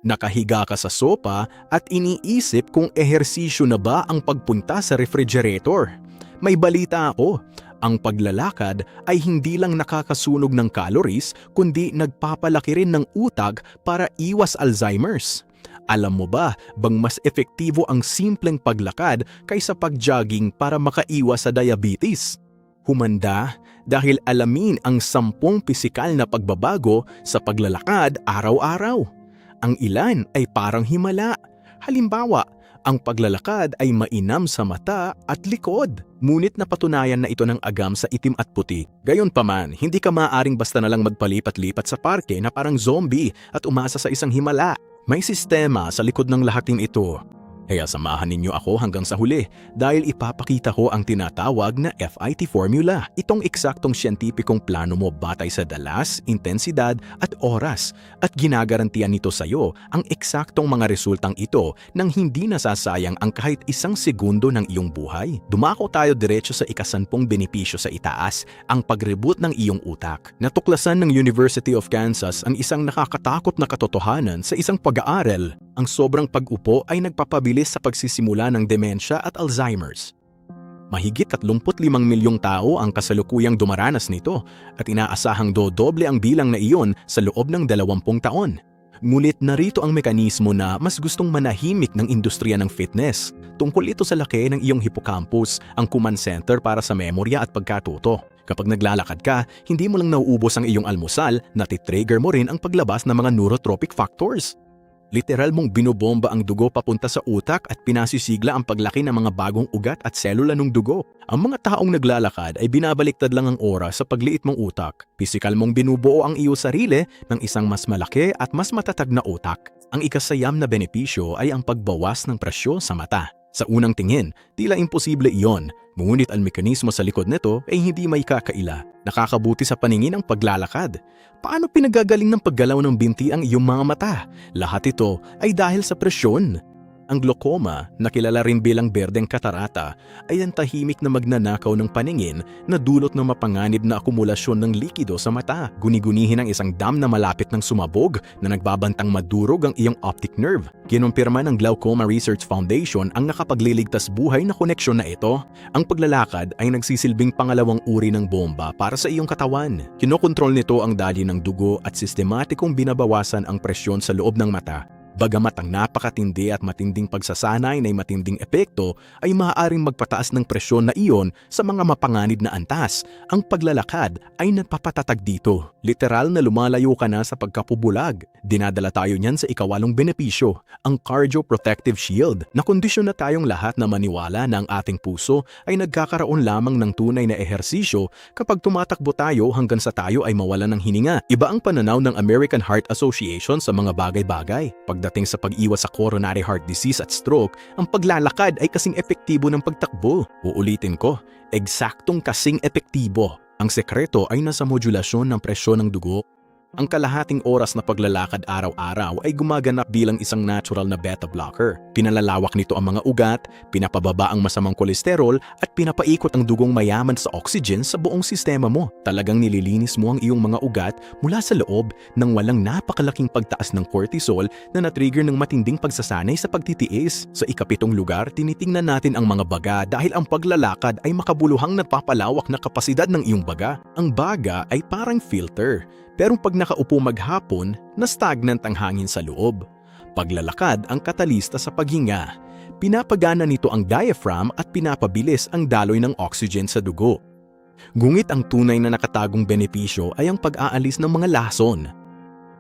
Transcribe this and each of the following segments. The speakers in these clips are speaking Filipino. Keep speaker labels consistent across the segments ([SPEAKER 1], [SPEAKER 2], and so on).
[SPEAKER 1] Nakahiga ka sa sopa at iniisip kung ehersisyo na ba ang pagpunta sa refrigerator. May balita ako, ang paglalakad ay hindi lang nakakasunog ng calories kundi nagpapalaki rin ng utak para iwas Alzheimer's. Alam mo ba bang mas epektibo ang simpleng paglakad kaysa pag-jogging para makaiwas sa diabetes? Humanda dahil alamin ang 10 pisikal na pagbabago sa paglalakad araw-araw. Ang ilan ay parang himala. Halimbawa, ang paglalakad ay mainam sa mata at likod. Ngunit napatunayan na ito ng agam sa itim at puti. Gayunpaman, hindi ka maaaring basta na lang magpalipat-lipat sa parke na parang zombie at umasa sa isang himala. May sistema sa likod ng lahating ito. Kaya samahan ninyo ako hanggang sa huli dahil ipapakita ko ang tinatawag na FIT formula. Itong eksaktong siyentipikong plano mo batay sa dalas, intensidad at oras at ginagarantiyan nito sa iyo ang eksaktong mga resultang ito nang hindi nasasayang ang kahit isang segundo ng iyong buhay. Dumako tayo diretso sa ikasampung benepisyo sa itaas, ang pag-reboot ng iyong utak. Natuklasan ng University of Kansas ang isang nakakatakot na katotohanan sa isang pag-aaral. Ang sobrang pag-upo ay nagpapabilis sa pagsisimula ng demensya at Alzheimer's. Mahigit 35 milyong tao ang kasalukuyang dumaranas nito at inaasahang dodoble ang bilang na iyon sa loob ng 20 taon. Ngunit narito ang mekanismo na mas gustong manahimik ng industriya ng fitness. Tungkol ito sa laki ng iyong hippocampus, ang command center para sa memorya at pagkatuto. Kapag naglalakad ka, hindi mo lang nauubos ang iyong almusal, natitrigger mo rin ang paglabas ng mga neurotropic factors. Literal mong binobomba ang dugo papunta sa utak at pinasisigla ang paglaki ng mga bagong ugat at selula ng dugo. Ang mga taong naglalakad ay binabaliktad lang ang oras sa pagliit mong utak. Pisikal mong binubuo ang iyong sarili ng isang mas malaki at mas matatag na utak. Ang ikasayam na benepisyo ay ang pagbawas ng presyo sa mata. Sa unang tingin, tila imposible iyon. Ngunit ang mekanismo sa likod nito ay hindi may kakaila. Nakakabuti sa paningin ang paglalakad. Paano pinagagaling ng paggalaw ng binti ang iyong mga mata? Lahat ito ay dahil sa presyon. Ang glaucoma, na kilala rin bilang berdeng katarata, ay ang tahimik na magnanakaw ng paningin na dulot ng mapanganib na akumulasyon ng likido sa mata. Guni-gunihin ang isang dam na malapit ng sumabog na nagbabantang madurog ang iyong optic nerve. Kinumpirma ng Glaucoma Research Foundation ang nakapagliligtas buhay na koneksyon na ito. Ang paglalakad ay nagsisilbing pangalawang uri ng bomba para sa iyong katawan. Kinokontrol nito ang daloy ng dugo at sistematikong binabawasan ang presyon sa loob ng mata. Bagamat ang napakatindi at matinding pagsasanay na matinding epekto ay maaaring magpataas ng presyon na iyon sa mga mapanganib na antas, ang paglalakad ay nagpapatatag dito. Literal na lumalayo ka na sa pagkapubulag. Dinadala tayo niyan sa ikawalong benepisyo, ang Cardio-Protective Shield. Nakondisyon na tayong lahat na maniwala na ang ating puso ay nagkakaroon lamang ng tunay na ehersisyo kapag tumatakbo tayo hanggang sa tayo ay mawalan ng hininga. Iba ang pananaw ng American Heart Association sa mga bagay-bagay. Pagdating sa pag-iwas sa coronary heart disease at stroke, ang paglalakad ay kasing epektibo ng pagtakbo. Uulitin ko, eksaktong kasing epektibo. Ang sekreto ay nasa modulasyon ng presyon ng dugo. Ang kalahating oras na paglalakad araw-araw ay gumaganap bilang isang natural na beta blocker. Pinalalawak nito ang mga ugat, pinapababa ang masamang kolesterol at pinapaikot ang dugong mayaman sa oxygen sa buong sistema mo. Talagang nililinis mo ang iyong mga ugat mula sa loob nang walang napakalaking pagtaas ng cortisol na natrigger ng matinding pagsasanay sa pagtitiis. Sa ikapitong lugar, tinitingnan natin ang mga baga dahil ang paglalakad ay makabuluhang nagpapalawak na kapasidad ng iyong baga. Ang baga ay parang filter. Pero pag nakaupo maghapon, na-stagnant ang hangin sa loob. Paglalakad ang katalista sa paghinga. Pinapagana nito ang diaphragm at pinapabilis ang daloy ng oxygen sa dugo. Ngunit ang tunay na nakatagong benepisyo ay ang pag-aalis ng mga lason.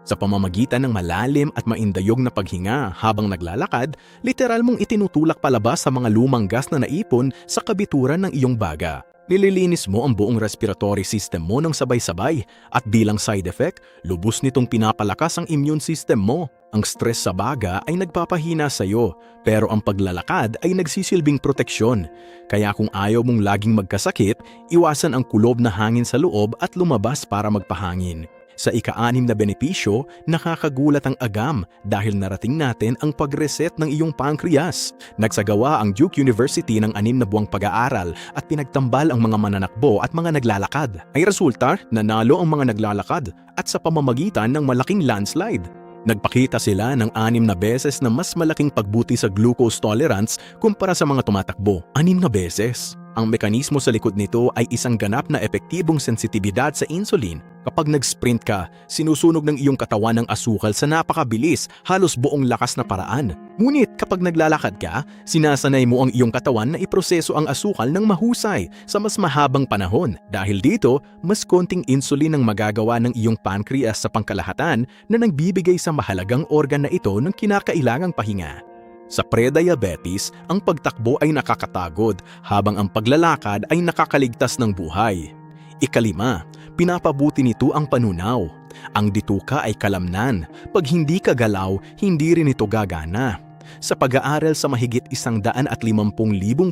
[SPEAKER 1] Sa pamamagitan ng malalim at maindayog na paghinga habang naglalakad, literal mong itinutulak palabas sa mga lumang gas na naipon sa kabituran ng iyong baga. Nililinis mo ang buong respiratory system mo ng sabay-sabay at bilang side effect, lubos nitong pinapalakas ang immune system mo. Ang stress sa baga ay nagpapahina sa iyo, pero ang paglalakad ay nagsisilbing proteksyon. Kaya kung ayaw mong laging magkasakit, iwasan ang kulob na hangin sa loob at lumabas para magpahangin. Sa ika-6 na benepisyo, nakakagulat ang agam dahil narating natin ang pag-reset ng iyong pancreas. Nagsagawa ang Duke University ng 6 na buwang pag-aaral at pinagtambal ang mga mananakbo at mga naglalakad. Ay resulta, nanalo ang mga naglalakad at sa pamamagitan ng malaking landslide. Nagpakita sila ng 6 na beses na mas malaking pagbuti sa glucose tolerance kumpara sa mga tumatakbo. 6 na beses. Ang mekanismo sa likod nito ay isang ganap na epektibong sensitibidad sa insulin. Kapag nag-sprint ka, sinusunog ng iyong katawan ng asukal sa napakabilis, halos buong lakas na paraan. Ngunit kapag naglalakad ka, sinasanay mo ang iyong katawan na iproseso ang asukal ng mahusay sa mas mahabang panahon. Dahil dito, mas konting insulin ang magagawa ng iyong pancreas sa pangkalahatan na nagbibigay sa mahalagang organ na ito ng kinakailangang pahinga. Sa pre-diabetes, ang pagtakbo ay nakakatagod habang ang paglalakad ay nakakaligtas ng buhay. Ikalima, pinapabuti nito ang panunaw. Ang dituka ay kalamnan. Pag hindi ka galaw, hindi rin ito gagana. Sa pag-aaral sa mahigit 150,000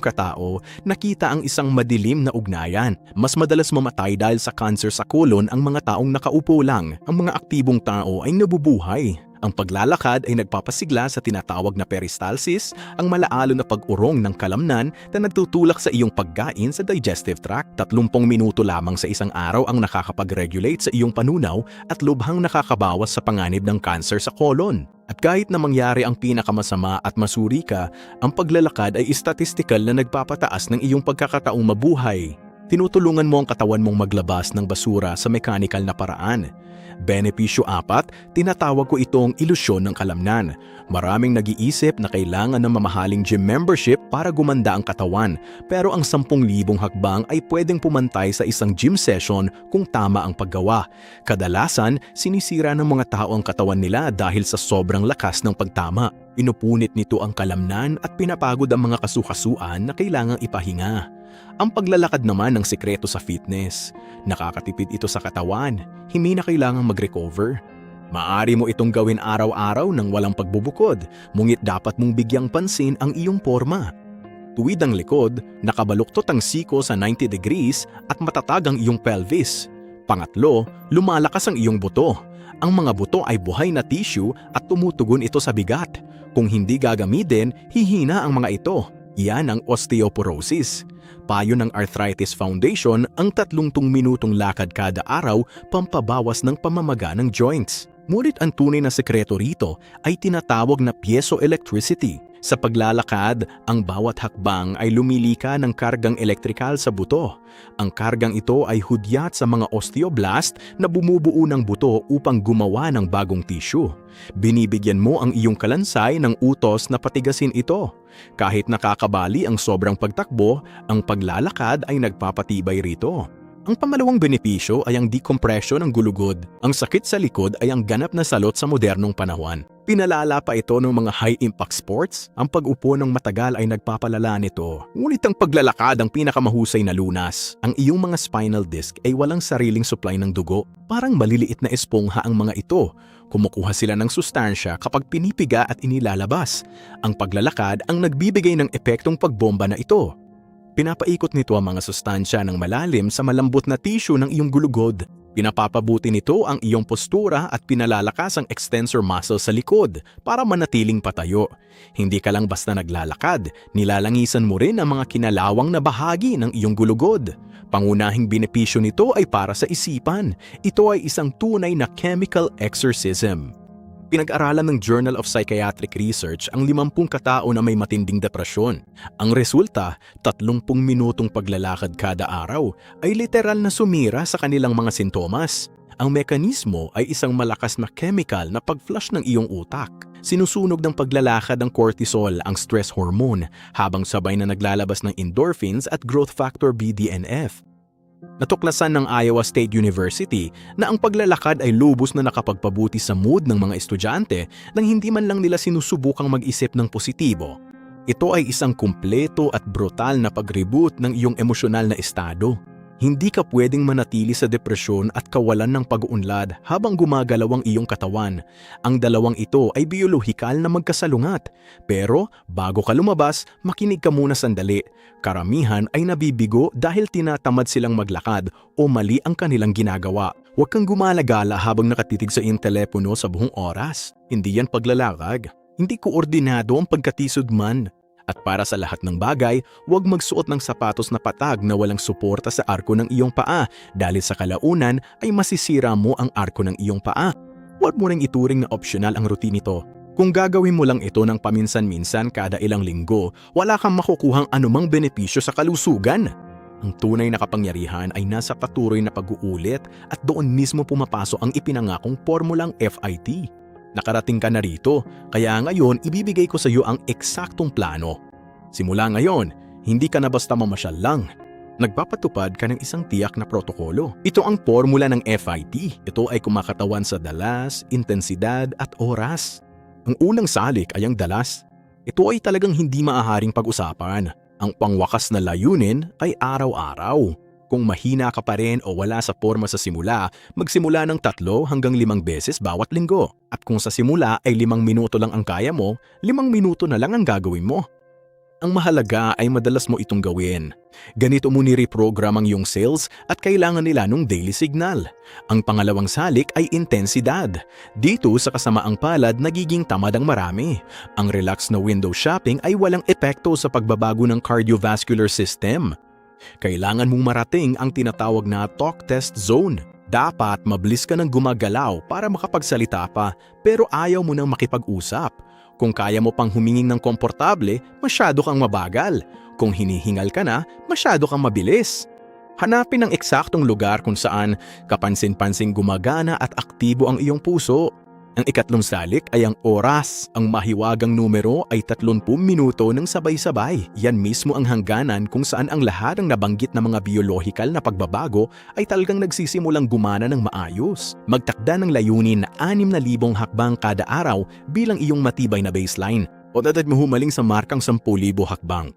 [SPEAKER 1] katao, nakita ang isang madilim na ugnayan. Mas madalas mamatay dahil sa cancer sa kolon ang mga taong nakaupo lang. Ang mga aktibong tao ay nabubuhay. Ang paglalakad ay nagpapasigla sa tinatawag na peristalsis, ang malaalo na pag-urong ng kalamnan na nagtutulak sa iyong pagkain sa digestive tract. 30 minuto lamang sa isang araw ang nakakapag-regulate sa iyong panunaw at lubhang nakakabawas sa panganib ng cancer sa kolon. At kahit na mangyari ang pinakamasama at masuri ka, ang paglalakad ay statistical na nagpapataas ng iyong pagkakataong mabuhay. Tinutulungan mo ang katawan mong maglabas ng basura sa mechanical na paraan. Benepisyo 4, tinatawag ko itong ilusyon ng kalamnan. Maraming nag-iisip na kailangan ng mamahaling gym membership para gumanda ang katawan, pero ang 10,000 hakbang ay pwedeng pumantay sa isang gym session kung tama ang paggawa. Kadalasan, sinisira ng mga tao ang katawan nila dahil sa sobrang lakas ng pagtama. Inupunit nito ang kalamnan at pinapagod ang mga kasukasuan na kailangang ipahinga. Ang paglalakad naman ng sikreto sa fitness. Nakakatipid ito sa katawan, hindi na kailangang mag-recover. Maaari mo itong gawin araw-araw ng walang pagbubukod, ngunit dapat mong bigyang pansin ang iyong forma. Tuwid ang likod, nakabaluktot ang siko sa 90 degrees at matatag ang iyong pelvis. Pangatlo, lumalakas ang iyong buto. Ang mga buto ay buhay na tissue at tumutugon ito sa bigat. Kung hindi gagamitin, hihina ang mga ito. Iyan ang osteoporosis. Payo ng Arthritis Foundation ang 30 minutong lakad kada araw pampabawas ng pamamaga ng joints. Ngunit ang tunay na sekreto rito ay tinatawag na piezoelectricity. Sa paglalakad, ang bawat hakbang ay lumilika ng kargang elektrikal sa buto. Ang kargang ito ay hudyat sa mga osteoblast na bumubuo ng buto upang gumawa ng bagong tissue. Binibigyan mo ang iyong kalansay ng utos na patigasin ito. Kahit nakakabali ang sobrang pagtakbo, ang paglalakad ay nagpapatibay rito. Ang pamalawang benepisyo ay ang decompression ng gulugod. Ang sakit sa likod ay ang ganap na salot sa modernong panahon. Pinalala pa ito ng mga high-impact sports. Ang pag-upo ng matagal ay nagpapalala nito. Ngunit ang paglalakad ang pinakamahusay na lunas. Ang iyong mga spinal disc ay walang sariling supply ng dugo. Parang maliliit na espongha ang mga ito. Kumukuha sila ng sustansya kapag pinipiga at inilalabas. Ang paglalakad ang nagbibigay ng epektong pagbomba na ito. Pinapaikot nito ang mga sustansya ng malalim sa malambot na tissue ng iyong gulugod. Pinapapabuti nito ang iyong postura at pinalalakas ang extensor muscle sa likod para manatiling patayo. Hindi ka lang basta naglalakad, nilalangisan mo rin ang mga kinalawang na bahagi ng iyong gulugod. Pangunahing benepisyo nito ay para sa isipan. Ito ay isang tunay na chemical exorcism. Pinag-aralan ng Journal of Psychiatric Research ang 50 katao na may matinding depresyon. Ang resulta, 30 minutong paglalakad kada araw ay literal na sumira sa kanilang mga sintomas. Ang mekanismo ay isang malakas na chemical na pag-flush ng iyong utak. Sinusunog ng paglalakad ng cortisol, ang stress hormone, habang sabay na naglalabas ng endorphins at growth factor BDNF. Natuklasan ng Iowa State University na ang paglalakad ay lubos na nakapagpabuti sa mood ng mga estudyante nang hindi man lang nila sinusubukang mag-isip ng positibo. Ito ay isang kumpleto at brutal na pag-reboot ng iyong emosyonal na estado. Hindi ka pwedeng manatili sa depresyon at kawalan ng pag-uunlad habang gumagalaw ang iyong katawan. Ang dalawang ito ay biolohikal na magkasalungat. Pero bago ka lumabas, makinig ka muna sandali. Karamihan ay nabibigo dahil tinatamad silang maglakad o mali ang kanilang ginagawa. Huwag kang gumalagala habang nakatitig sa iyong telepono sa buong oras. Hindi yan paglalakad. Hindi koordinado ang pagkatisod man. At para sa lahat ng bagay, huwag magsuot ng sapatos na patag na walang suporta sa arko ng iyong paa dahil sa kalaunan ay masisira mo ang arko ng iyong paa. Huwag mo ring ituring na optional ang routine nito. Kung gagawin mo lang ito ng paminsan-minsan kada ilang linggo, wala kang makukuhang anumang benepisyo sa kalusugan. Ang tunay na kapangyarihan ay nasa patuloy na pag-uulit at doon mismo pumapasok ang ipinangakong formulang FIT. Nakarating ka na rito, kaya ngayon ibibigay ko sa iyo ang eksaktong plano. Simula ngayon, hindi ka na basta mamasyal lang. Nagpapatupad ka ng isang tiyak na protokolo. Ito ang formula ng FIT. Ito ay kumakatawan sa dalas, intensidad at oras. Ang unang salik ay ang dalas. Ito ay talagang hindi maaaring pag-usapan. Ang pangwakas na layunin ay araw-araw. Kung mahina ka pa rin o wala sa forma sa simula, magsimula ng 3 hanggang 5 beses bawat linggo. At kung sa simula ay 5 minuto lang ang kaya mo, 5 minuto na lang ang gagawin mo. Ang mahalaga ay madalas mo itong gawin. Ganito mo ni-reprogram ang iyong cells at kailangan nila ng daily signal. Ang pangalawang salik ay intensidad. Dito sa kasamaang palad nagiging tamad ang marami. Ang relax na window shopping ay walang epekto sa pagbabago ng cardiovascular system. Kailangan mong marating ang tinatawag na talk test zone. Dapat mabilis ka ng gumagalaw para makapagsalita pa pero ayaw mo nang makipag-usap. Kung kaya mo pang humingin ng komportable, masyado kang mabagal. Kung hinihingal ka na, masyado kang mabilis. Hanapin ang eksaktong lugar kung saan kapansin-pansing gumagana at aktibo ang iyong puso. Ang ikatlong salik ay ang oras. Ang mahiwagang numero ay 30 minuto ng sabay-sabay. Yan mismo ang hangganan kung saan ang lahat ng nabanggit na mga biyolohikal na pagbabago ay talagang nagsisimulang gumana ng maayos. Magtakda ng layunin na 6,000 hakbang kada araw bilang iyong matibay na baseline. O dadad mo humaling sa markang 10,000 hakbang.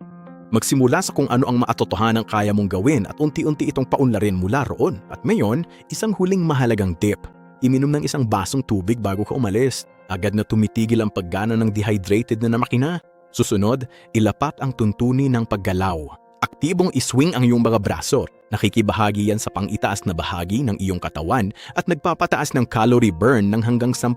[SPEAKER 1] Magsimula sa kung ano ang maatotohanang kaya mong gawin at unti-unti itong paunlarin mula roon. At ngayon, isang huling mahalagang tip. Iminom ng isang basong tubig bago ka umalis. Agad na tumitigil ang paggana ng dehydrated na makina. Susunod, ilapat ang tuntunin ng paggalaw. Aktibong iswing ang iyong mga braso. Nakikibahagi yan sa pang-itaas na bahagi ng iyong katawan at nagpapataas ng calorie burn ng hanggang 10%.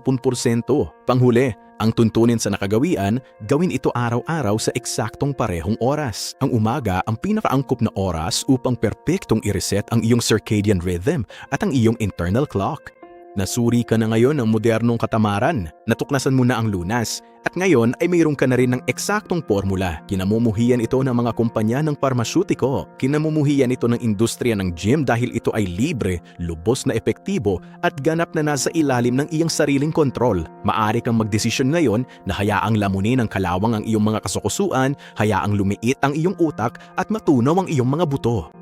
[SPEAKER 1] Panghuli, ang tuntunin sa nakagawian, gawin ito araw-araw sa eksaktong parehong oras. Ang umaga ang pinakaangkop na oras upang perpektong i-reset ang iyong circadian rhythm at ang iyong internal clock. Nasuri ka na ngayon ng modernong katamaran, natuklasan mo na ang lunas, at ngayon ay mayroon ka na rin ng eksaktong formula. Kinamumuhian ito ng mga kumpanya ng parmasutiko, kinamumuhian ito ng industriya ng gym dahil ito ay libre, lubos na epektibo at ganap na nasa ilalim ng iyong sariling kontrol. Maaari kang magdesisyon ngayon na hayaang lamunin ng kalawang ang iyong mga kasukusuan, hayaang lumiit ang iyong utak at matunaw ang iyong mga buto.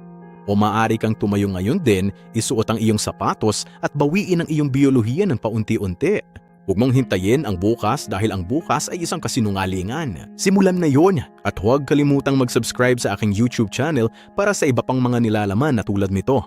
[SPEAKER 1] O maaari kang tumayo ngayon din, isuot ang iyong sapatos at bawiin ang iyong biyolohiya ng paunti-unti. Huwag mong hintayin ang bukas dahil ang bukas ay isang kasinungalingan. Simulan na yon at huwag kalimutang mag-subscribe sa aking YouTube channel para sa iba pang mga nilalaman na tulad nito.